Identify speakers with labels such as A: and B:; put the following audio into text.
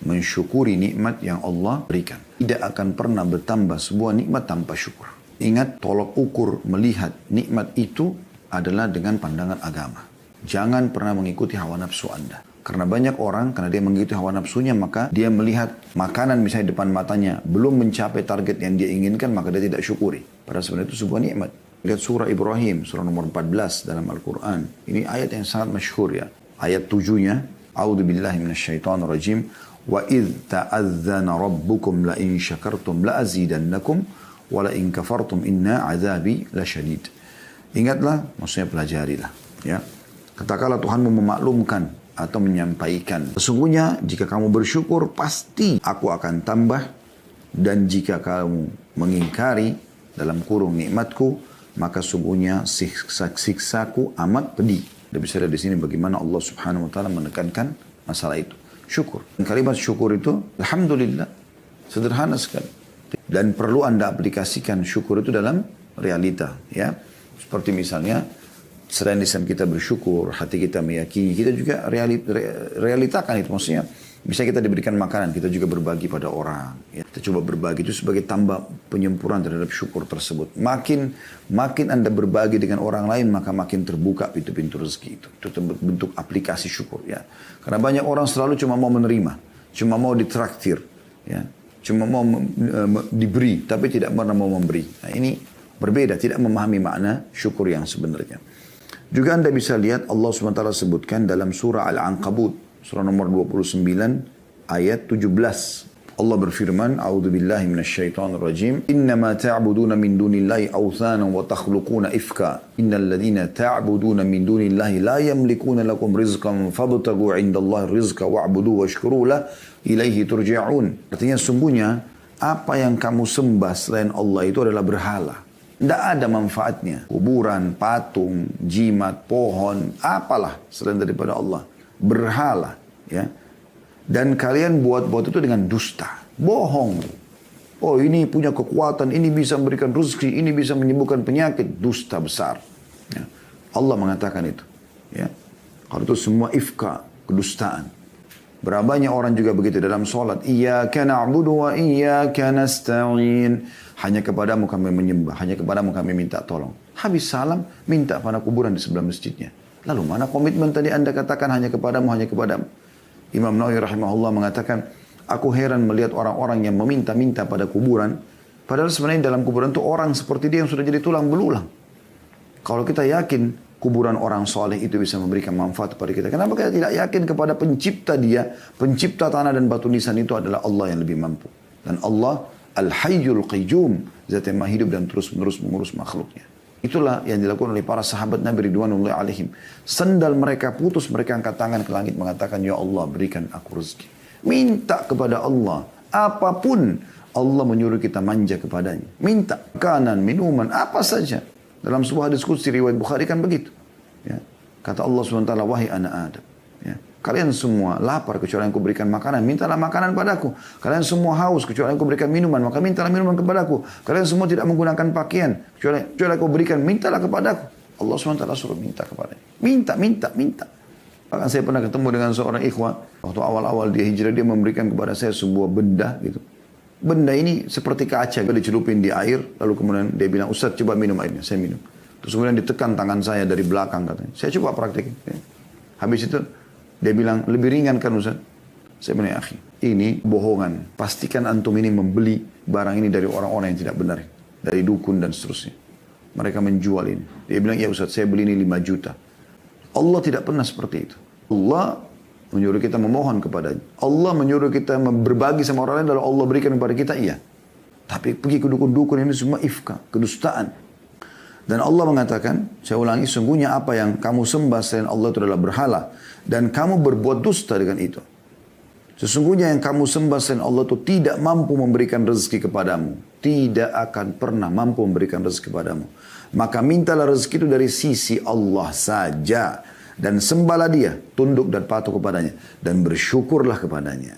A: mensyukuri nikmat yang Allah berikan. Tidak akan pernah bertambah sebuah nikmat tanpa syukur. Ingat, tolok ukur melihat nikmat itu adalah dengan pandangan agama. Jangan pernah mengikuti hawa nafsu Anda. Karena banyak orang, karena dia mengikuti hawa nafsunya, maka dia melihat makanan misalnya di depan matanya, belum mencapai target yang dia inginkan, maka dia tidak syukuri. Padahal sebenarnya itu sebuah nikmat. Lihat surah Ibrahim, surah nomor 14 dalam Al-Quran. Ini ayat yang sangat masyhur ya. Ayat 7-nya, A'udzu billahi minasyaitonir rajim. Wa idh ta'adzana rabbukum la in syakartum la azidannakum wa la in kafartum inna azabi lasyadid. Ingatlah, maksudnya pelajarilah, ya. Katakanlah Tuhanmu memaklumkan atau menyampaikan. Sesungguhnya jika kamu bersyukur pasti aku akan tambah, dan jika kamu mengingkari dalam kurung nikmatku maka sungguhnya siksaku amat pedih. Dan bisa lihat di sini bagaimana Allah Subhanahu wa taala menekankan masalah itu. Syukur. Dan kalimat syukur itu alhamdulillah sederhana sekali. Dan perlu Anda aplikasikan syukur itu dalam realita, ya. Seperti misalnya selain lisan kita bersyukur, hati kita meyakini, kita juga realitakan itu. Maksudnya, bisa kita diberikan makanan, kita juga berbagi pada orang. Ya. Kita coba berbagi itu sebagai tambah penyempurnaan terhadap syukur tersebut. Makin Anda berbagi dengan orang lain, maka makin terbuka pintu-pintu rezeki itu. Itu bentuk aplikasi syukur. Ya. Karena banyak orang selalu cuma mau menerima, cuma mau ditraktir, ya. Cuma mau diberi, tapi tidak pernah mau memberi. Nah, ini berbeda, tidak memahami makna syukur yang sebenarnya. Juga Anda bisa lihat Allah SWT sebutkan dalam surah Al-Ankabut, surah nomor 29 ayat 17. Allah berfirman, A'udzubillahi minasyaitonirrajim. Innama ta'buduna min dunillahi awthana wa takhluquna ifka. Innal ladzina ta'buduna min dunillahi la yamlikuna lakum rizqan fabtagu 'indallahi rizqa wa'budu washkuru la ilaihi turja'un. Artinya sungguhnya apa yang kamu sembah selain Allah itu adalah berhala. Tidak ada manfaatnya. Kuburan, patung, jimat, pohon, apalah selain daripada Allah. Berhala, ya. Dan kalian buat-buat itu dengan dusta. Bohong. Oh, ini punya kekuatan, ini bisa memberikan rezeki, ini bisa menyembuhkan penyakit. Dusta besar. Ya. Allah mengatakan itu. Ya. Kalau itu semua ifka, kedustaan. Berapa banyak orang juga begitu dalam sholat. Iyyaka na'budu wa iyyaka nasta'in. Hanya kepadamu kami menyembah, hanya kepadamu kami minta tolong. Habis salam, minta pada kuburan di sebelah masjidnya. Lalu mana komitmen tadi Anda katakan hanya kepadamu, hanya kepadamu. Imam Nawawi rahimahullah mengatakan, aku heran melihat orang-orang yang meminta-minta pada kuburan. Padahal sebenarnya dalam kuburan itu orang seperti dia yang sudah jadi tulang belulang. Kalau kita yakin kuburan orang soleh itu bisa memberikan manfaat kepada kita, kenapa kita tidak yakin kepada pencipta dia, pencipta tanah dan batu nisan itu adalah Allah yang lebih mampu. Dan Allah Al-Hayyul Qayyum, zat yang maha hidup dan terus-menerus mengurus makhluknya. Itulah yang dilakukan oleh para sahabat Nabi Ridwanullahi alaihim. Sendal mereka putus, mereka angkat tangan ke langit mengatakan, Ya Allah, berikan aku rezeki. Minta kepada Allah. Apapun Allah menyuruh kita manja kepadanya. Minta makanan, minuman, apa saja. Dalam sebuah hadis qudsi riwayat Bukhari kan begitu. Ya. Kata Allah SWT, wahai anak Adam. Ya. Kalian semua lapar kecuali aku berikan makanan, mintalah makanan padaku. Kalian semua haus kecuali aku berikan minuman, maka mintalah minuman kepadaku. Kalian semua tidak menggunakan pakaian kecuali aku berikan, mintalah kepadaku. Allah SWT suruh minta kepadanya. Minta. Bahkan saya pernah ketemu dengan seorang ikhwah. Waktu awal-awal dia hijrah, dia memberikan kepada saya sebuah benda gitu. Benda ini seperti kaca, dia dicelupin di air, lalu kemudian dia bilang, Ustaz coba minum airnya, saya minum. Terus kemudian ditekan tangan saya dari belakang katanya. Saya coba praktekin. Ya. Habis itu dia bilang, lebih ringan kan Ustaz? Saya bilang, akhi, ini bohongan. Pastikan antum ini membeli barang ini dari orang-orang yang tidak benar. Dari dukun dan seterusnya. Mereka menjual ini. Dia bilang, ya Ustaz, saya beli ini 5 juta. Allah tidak pernah seperti itu. Allah menyuruh kita memohon kepadanya. Allah menyuruh kita berbagi sama orang lain, lalu Allah berikan kepada kita, iya. Tapi pergi ke dukun-dukun ini semua ifka, kedustaan. Dan Allah mengatakan, saya ulangi, sungguhnya apa yang kamu sembah selain Allah itu adalah berhala. Dan kamu berbuat dusta dengan itu. Sesungguhnya yang kamu sembah selain Allah itu tidak mampu memberikan rezeki kepadamu. Tidak akan pernah mampu memberikan rezeki kepadamu. Maka mintalah rezeki itu dari sisi Allah saja. Dan sembahlah dia, tunduk dan patuh kepadanya. Dan bersyukurlah kepadanya.